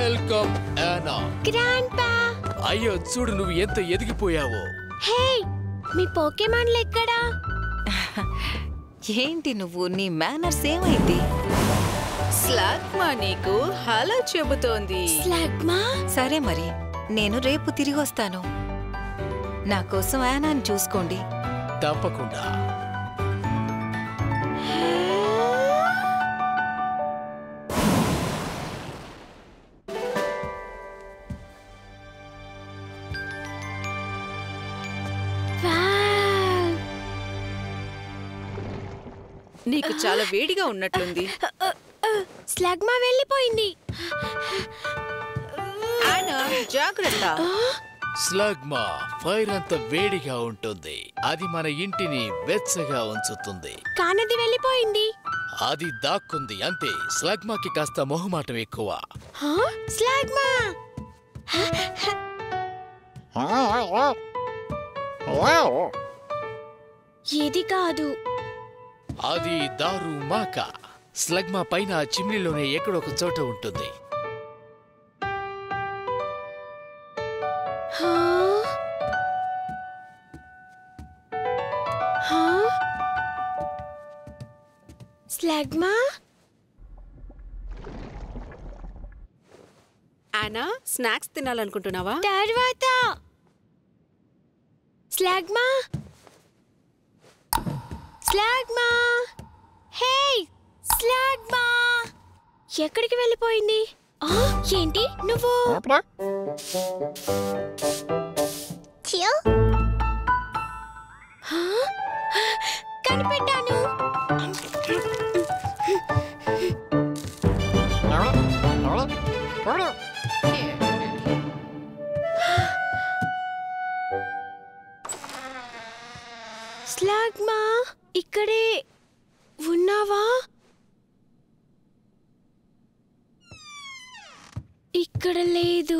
Welcome Yana. Grandpa. అయ్యో చూడు నువ్వు ఎంత ఎదిగిపోయావో. హే, మీ పోకెమాన్లు ఎక్కడా? ఏంటి నువ్వు, నీ మేనర్స్ ఏమైంది? స్లాగ్మా నీకు హలో చెబుతోంది. స్లాగ్మా? సరే మరి, నేను రేపు తిరిగి వస్తాను. నా కోసం యానాని చూసుకోండి. తప్పకుండా. నీకు చాలా వేడిగా ఉన్నట్లుంది. స్లాగ్మా వెళ్ళిపోయింది. యానా, జాగ్రత్త. స్లగ్మా ఫైర్ అంత వేడిగా ఉంటుంది. అది మన ఇంటిని వెచ్చగా ఉంచుతుంది. కానది వెళ్ళిపోయింది. అది దాక్కుంది అంతే. స్లగ్మాకి కాస్త మొహమాటం ఎక్కువ. స్లాగ్మా! ఇది కాదు. అది దారు మాక. స్లగ్మా పైన చిమ్నీలోనే ఎక్కడొక చోట ఉంటుంది. స్లాగ్మా? యానా, స్నాక్స్ తినాలనుకుంటున్నావా? తర్వాత. స్లాగ్మా? స్లాగ్మా! హే, స్లాగ్మా! ఎక్కడికి వెళ్ళిపోయింది? ఏంటి నువ్వు? కనిపెట్టాను. స్లాగ్మా, ఇక్కడే ఉన్నావా? ఇక్కడ లేదు.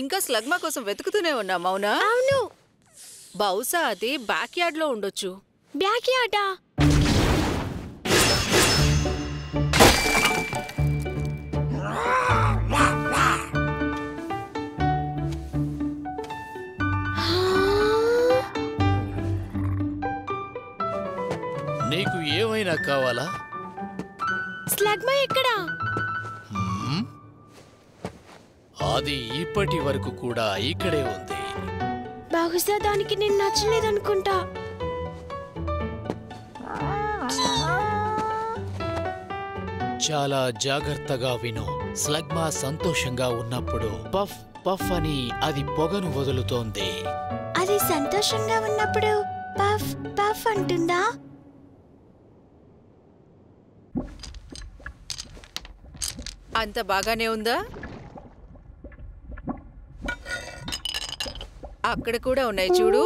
ఇంకా స్లగ్మా కోసం వెతుకుతూనే ఉన్నాం, అవునా? అవును. బహుశా అది బ్యాక్ యార్డ్ లో ఉండొచ్చు. బ్యాక్ యార్డా? నీకు ఏమైనా కావాలా? స్లగ్మా ఎక్కడా? అది ఇప్పటి వరకు కూడా ఇక్కడే ఉంది. బహుశా దానికి నేను నచ్చలేదనుకుంటా. చాలా జాగ్రత్తగా విను. స్లగ్మా సంతోషంగా ఉన్నప్పుడు పఫ్ పఫ్ అని అది పొగను వదులుతోంది. అది సంతోషంగా ఉన్నప్పుడు పఫ్ పఫ్ అంటుందా? అంత బాగానే ఉందా? అక్కడ కూడా ఉన్నాయి చూడు.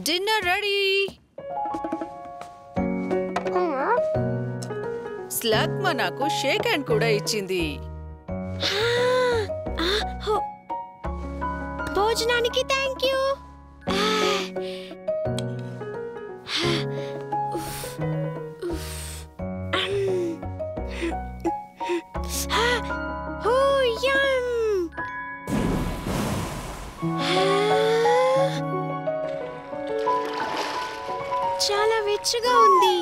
Dinner ready. స్లగ్మా నాకు షేక్ హ్యాండ్ కూడా ఇచ్చింది. భోజనానికి థ్యాంక్ యూ. చాలా వెచ్చగా ఉంది.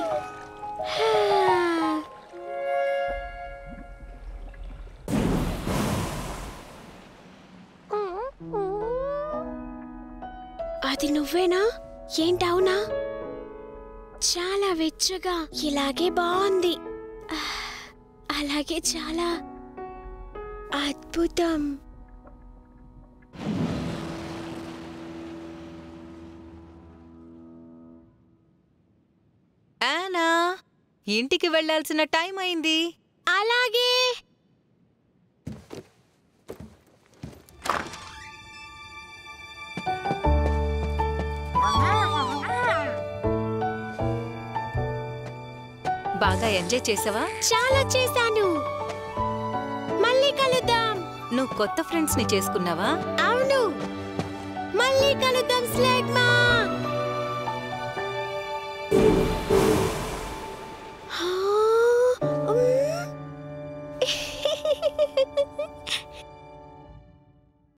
అది నువ్వేనా? ఏంటవునా? చాలా వెచ్చగా, ఇలాగే బాగుంది. అలాగే చాలా అద్భుతం. యానా, ఇంటికి వెళ్ళాల్సిన టైం అయింది. అలాగే. బాగా ఎంజాయ్ చేసావా? చాలా చేశాను. మళ్ళీ కలుద్దాం. నువ్వు కొత్త ఫ్రెండ్స్ ని చేసుకున్నావా? అవును, మళ్ళీ కలుద్దాం స్లగ్మా.